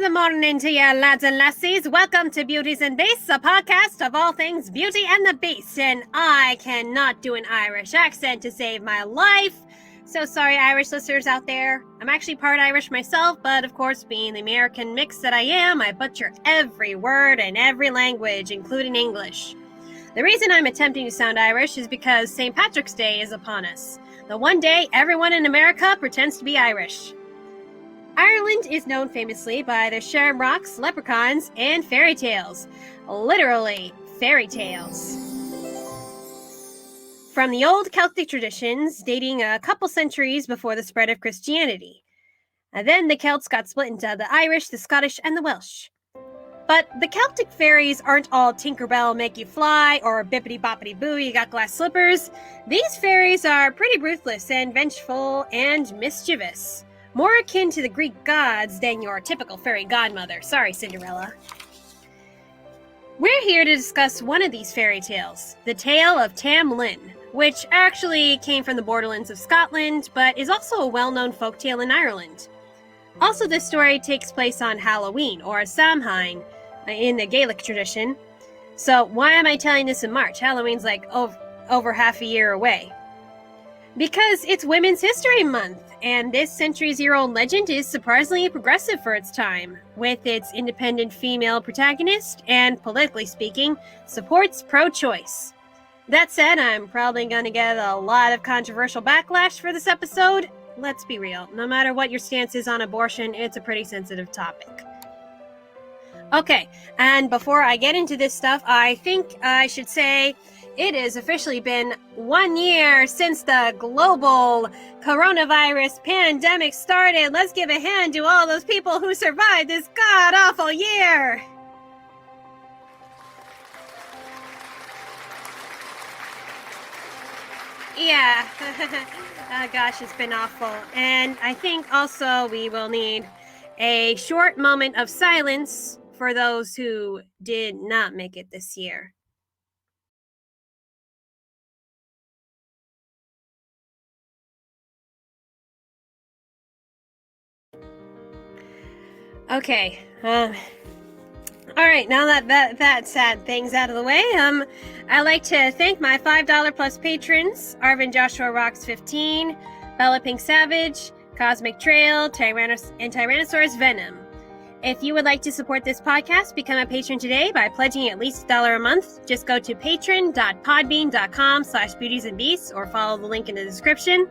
Good morning to you, lads and lassies. Welcome to Beauties and Beasts, a podcast of all things Beauty and the Beast. And I cannot do an Irish accent to save my life. So sorry, Irish listeners out there. I'm actually part Irish myself, but of course, being the American mix that I am, I butcher every word in every language, including English. The reason I'm attempting to sound Irish is because St. Patrick's Day is upon us. The one day everyone in America pretends to be Irish. Ireland is known famously by their shamrocks, leprechauns, and fairy tales. Literally, fairy tales. From the old Celtic traditions dating a couple centuries before the spread of Christianity. And then the Celts got split into the Irish, the Scottish, and the Welsh. But the Celtic fairies aren't all Tinkerbell make you fly or bippity-boppity-boo you got glass slippers. These fairies are pretty ruthless and vengeful and mischievous. More akin to the Greek gods than your typical fairy godmother. Sorry, Cinderella. We're here to discuss one of these fairy tales, the tale of Tam Lin, which actually came from the borderlands of Scotland, but is also a well-known folktale in Ireland. Also, this story takes place on Halloween, or Samhain, in the Gaelic tradition. So why am I telling this in March? Halloween's like over half a year away. Because it's Women's History Month, and this centuries-year-old legend is surprisingly progressive for its time, with its independent female protagonist and, politically speaking, supports pro-choice. That said, I'm probably going to get a lot of controversial backlash for this episode. Let's be real, no matter what your stance is on abortion, it's a pretty sensitive topic. Okay, and before I get into this stuff, I think I should say it has officially been 1 year since the global coronavirus pandemic started. Let's give a hand to all those people who survived this god-awful year. Yeah, oh gosh, it's been awful. And I think also we will need a short moment of silence for those who did not make it this year. Okay, all right, now that sad thing's out of the way, I'd like to thank my $5 plus patrons, Arvin Joshua Rocks 15, Bella PinkSavage, Cosmic Trail, and TyrannosaurusVenom. If you would like to support this podcast, become a patron today by pledging at least $1 a month. Just go to patron.podbean.com/beautiesandbeasts or follow the link in the description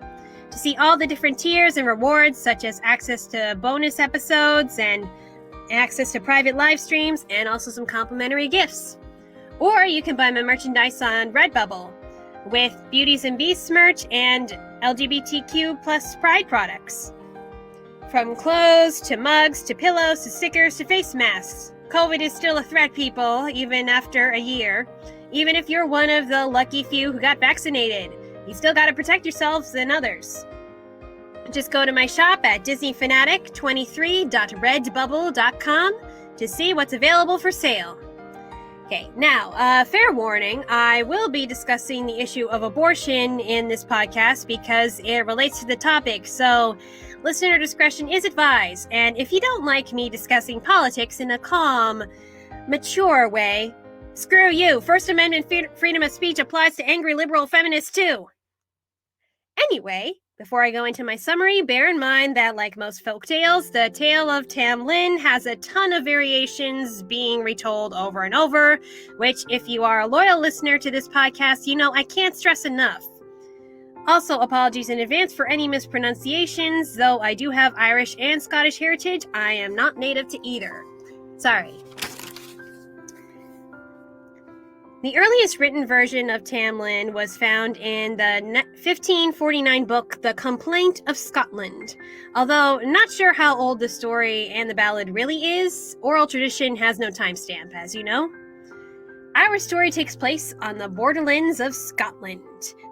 to see all the different tiers and rewards, such as access to bonus episodes and access to private live streams, and also some complimentary gifts. Or you can buy my merchandise on Redbubble with Beauties and Beasts merch and LGBTQ plus pride products. From clothes to mugs to pillows to stickers to face masks. COVID is still a threat, people, even after a year. Even if you're one of the lucky few who got vaccinated, you still gotta protect yourselves and others. Just go to my shop at disneyfanatic23.redbubble.com to see what's available for sale. Okay, now, fair warning, I will be discussing the issue of abortion in this podcast because it relates to the topic, so listener discretion is advised. And if you don't like me discussing politics in a calm, mature way, screw you. First Amendment freedom of speech applies to angry liberal feminists too. Anyway, before I go into my summary, bear in mind that, like most folk tales, the tale of Tam Lin has a ton of variations being retold over and over, which, if you are a loyal listener to this podcast, you know I can't stress enough. Also, apologies in advance for any mispronunciations. Though I do have Irish and Scottish heritage, I am not native to either. Sorry. The earliest written version of Tam Lin was found in the 1549 book, The Complaint of Scotland. Although not sure how old the story and the ballad really is, oral tradition has no timestamp, as you know. Our story takes place on the borderlands of Scotland,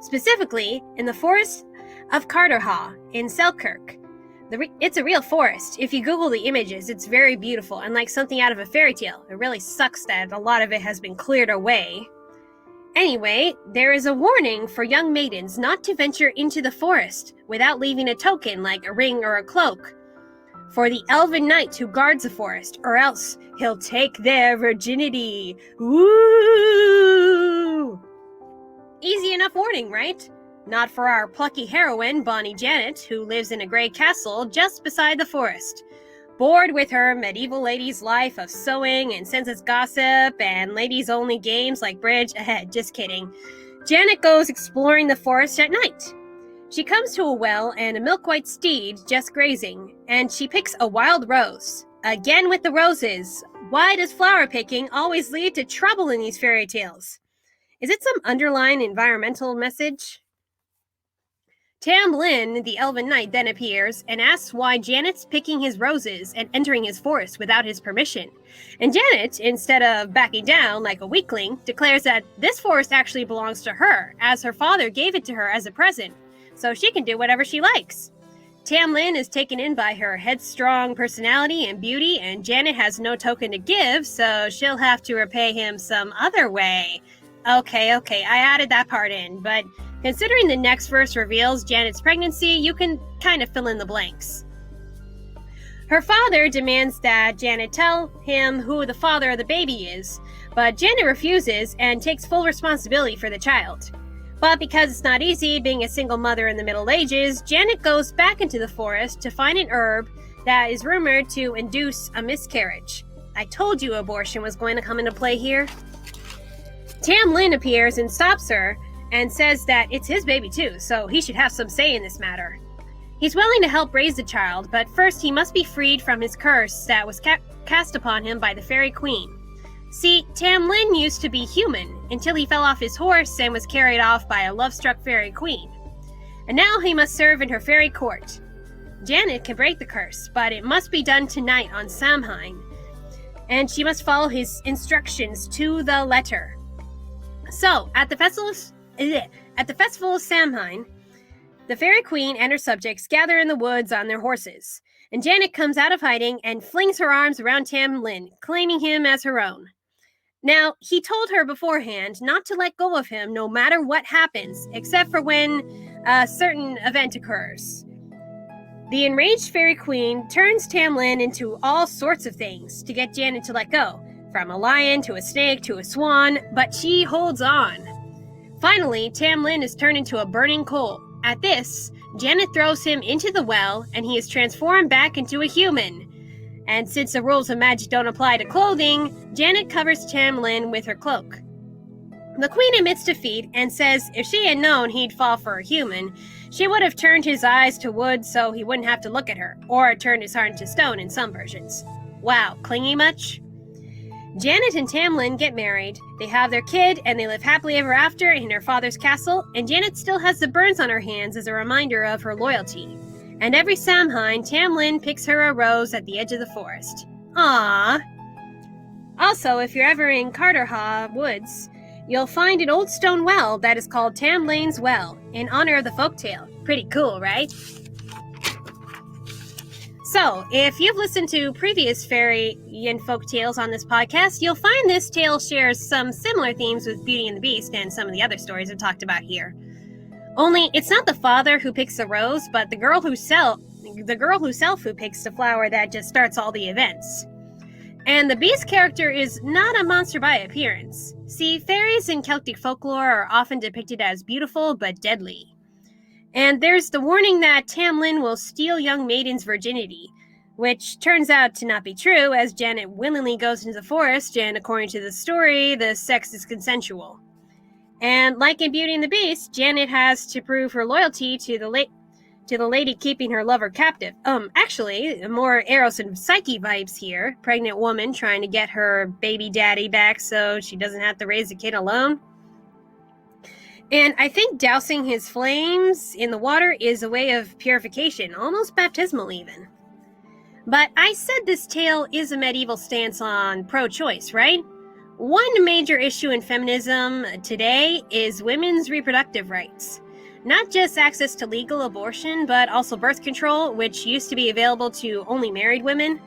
specifically in the forest of Carterhaugh in Selkirk. It's a real forest. If you Google the images, it's very beautiful and like something out of a fairy tale. It really sucks that a lot of it has been cleared away. Anyway, there is a warning for young maidens not to venture into the forest without leaving a token like a ring or a cloak. for the elven knight who guards the forest, or else he'll take their virginity. Woo! Easy enough warning, right? Not for our plucky heroine, Bonnie Janet, who lives in a gray castle just beside the forest. Bored with her medieval lady's life of sewing and senseless gossip and ladies-only games like bridge, just kidding, Janet goes exploring the forest at night. She comes to a well and a milk-white steed just grazing, and she picks a wild rose. Again with the roses. Why does flower picking always lead to trouble in these fairy tales? Is it some underlying environmental message? Tam Lin, the elven knight, then appears and asks why Janet's picking his roses and entering his forest without his permission. And Janet, instead of backing down like a weakling, declares that this forest actually belongs to her, as her father gave it to her as a present, so she can do whatever she likes. Tam Lin is taken in by her headstrong personality and beauty, and Janet has no token to give, so she'll have to repay him some other way. Okay, I added that part in, but considering the next verse reveals Janet's pregnancy, you can kind of fill in the blanks. Her father demands that Janet tell him who the father of the baby is, but Janet refuses and takes full responsibility for the child. But because it's not easy being a single mother in the Middle Ages, Janet goes back into the forest to find an herb that is rumored to induce a miscarriage. I told you abortion was going to come into play here. Tam Lin appears and stops her, and says that it's his baby too, so he should have some say in this matter. He's willing to help raise the child, but first he must be freed from his curse that was cast upon him by the fairy queen. See, Tam Lin used to be human until he fell off his horse and was carried off by a love-struck fairy queen. And now he must serve in her fairy court. Janet can break the curse, but it must be done tonight on Samhain, and she must follow his instructions to the letter. So, at the festival of Samhain, the fairy queen and her subjects gather in the woods on their horses, and Janet comes out of hiding and flings her arms around Tam Lin, claiming him as her own. Now, he told her beforehand not to let go of him no matter what happens, except for when a certain event occurs. The enraged fairy queen turns Tam Lin into all sorts of things to get Janet to let go, from a lion to a snake to a swan, but she holds on. Finally, Tam Lin is turned into a burning coal. At this, Janet throws him into the well, and he is transformed back into a human. And since the rules of magic don't apply to clothing, Janet covers Tam Lin with her cloak. The queen admits defeat and says if she had known he'd fall for a human, she would have turned his eyes to wood so he wouldn't have to look at her, or turned his heart into stone in some versions. Wow, clingy much? Janet and Tam Lin get married, they have their kid, and they live happily ever after in her father's castle, and Janet still has the burns on her hands as a reminder of her loyalty. And every Samhain, Tam Lin picks her a rose at the edge of the forest. Aww. Also, if you're ever in Carterhaugh Woods, you'll find an old stone well that is called Tam Lin's Well, in honor of the folktale. Pretty cool, right? So, if you've listened to previous fairy and folk tales on this podcast, you'll find this tale shares some similar themes with Beauty and the Beast and some of the other stories I've talked about here. Only, it's not the father who picks the rose, but the girl herself who picks the flower that just starts all the events. And the Beast character is not a monster by appearance. See, fairies in Celtic folklore are often depicted as beautiful but deadly. And there's the warning that Tam Lin will steal young maidens' virginity, which turns out to not be true, as Janet willingly goes into the forest, and according to the story, the sex is consensual. And like in Beauty and the Beast, Janet has to prove her loyalty to the lady keeping her lover captive. Actually, more Eros and Psyche vibes here. Pregnant woman trying to get her baby daddy back so she doesn't have to raise the kid alone. And I think dousing his flames in the water is a way of purification, almost baptismal even. But I said this tale is a medieval stance on pro-choice, right? One major issue in feminism today is women's reproductive rights. Not just access to legal abortion, but also birth control, which used to be available to only married women.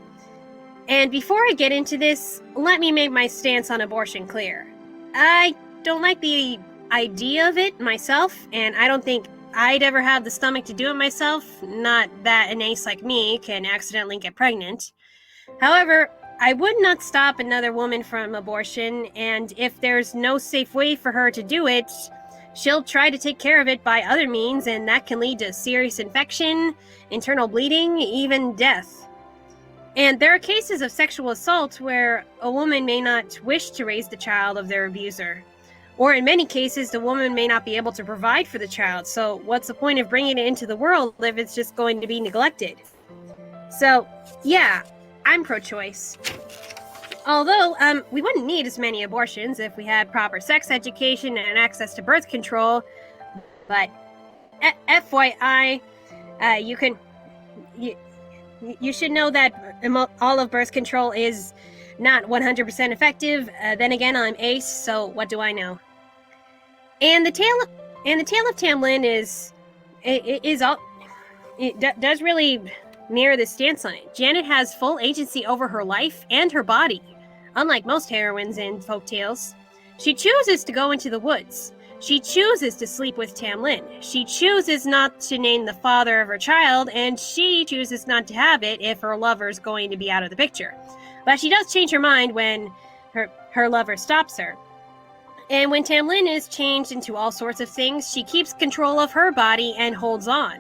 And before I get into this, let me make my stance on abortion clear. I don't like the idea of it myself, and I don't think I'd ever have the stomach to do it myself. Not that an ace like me can accidentally get pregnant. However, I would not stop another woman from abortion, and if there's no safe way for her to do it, she'll try to take care of it by other means, and that can lead to serious infection, internal bleeding, even death. And there are cases of sexual assault where a woman may not wish to raise the child of their abuser. Or in many cases, the woman may not be able to provide for the child, so what's the point of bringing it into the world if it's just going to be neglected? So, yeah, I'm pro-choice. Although, we wouldn't need as many abortions if we had proper sex education and access to birth control, but FYI, you should know that all of birth control is not 100% effective. Then again, I'm ace, so what do I know? And the tale of Tam Lin does really mirror the stance on it. Janet has full agency over her life and her body, unlike most heroines in folktales. She chooses to go into the woods. She chooses to sleep with Tam Lin. She chooses not to name the father of her child, and she chooses not to have it if her lover's going to be out of the picture. But she does change her mind when her lover stops her. And when Tam Lin is changed into all sorts of things, she keeps control of her body and holds on.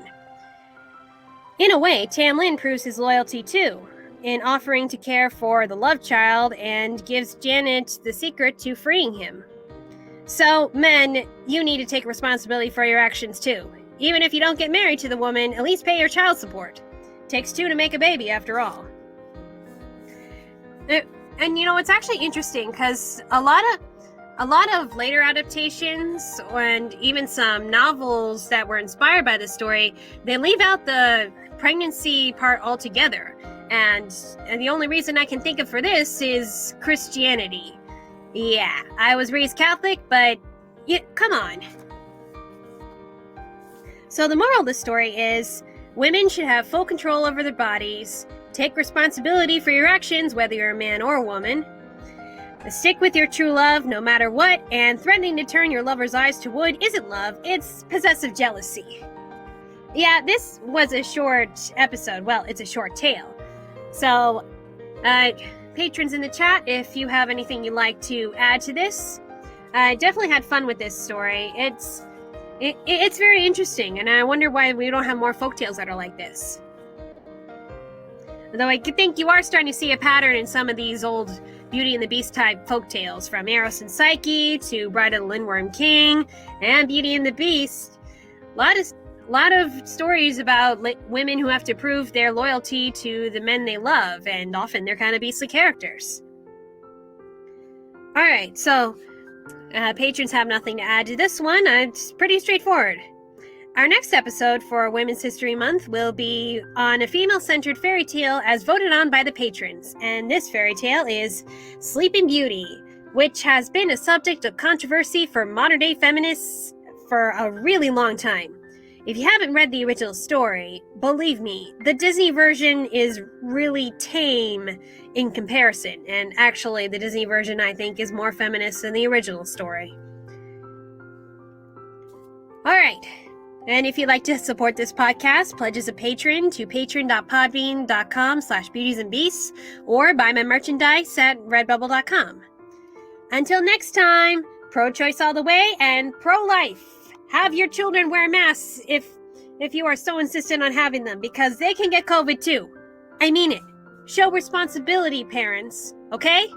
In a way, Tam Lin proves his loyalty too, in offering to care for the love child and gives Janet the secret to freeing him. So, men, you need to take responsibility for your actions too. Even if you don't get married to the woman, at least pay your child support. Takes two to make a baby, after all. And you know, it's actually interesting because a lot of later adaptations and even some novels that were inspired by this story, they leave out the pregnancy part altogether. And the only reason I can think of for this is Christianity. Yeah, I was raised Catholic, but come on. So the moral of the story is, women should have full control over their bodies, take responsibility for your actions, whether you're a man or a woman, stick with your true love no matter what, and threatening to turn your lover's eyes to wood isn't love, it's possessive jealousy. Yeah, this was a short episode. Well, it's a short tale. So, patrons in the chat, if you have anything you'd like to add to this, I definitely had fun with this story. It's very interesting, and I wonder why we don't have more folktales that are like this. Though I think you are starting to see a pattern in some of these old Beauty and the Beast type folktales, from Eros and Psyche to Bride of the Lindworm King and Beauty and the Beast. A lot of stories about women who have to prove their loyalty to the men they love, and often they're kind of beastly characters. Alright, so patrons have nothing to add to this one. It's pretty straightforward. Our next episode for Women's History Month will be on a female-centered fairy tale as voted on by the patrons, and this fairy tale is Sleeping Beauty, which has been a subject of controversy for modern-day feminists for a really long time. If you haven't read the original story, believe me, the Disney version is really tame in comparison, and actually the Disney version, I think, is more feminist than the original story. Alright. And if you'd like to support this podcast, pledge as a patron to patron.podbean.com/beautiesandbeasts or buy my merchandise at redbubble.com. Until next time, pro-choice all the way and pro-life. Have your children wear masks if you are so insistent on having them, because they can get COVID too. I mean it. Show responsibility, parents, okay?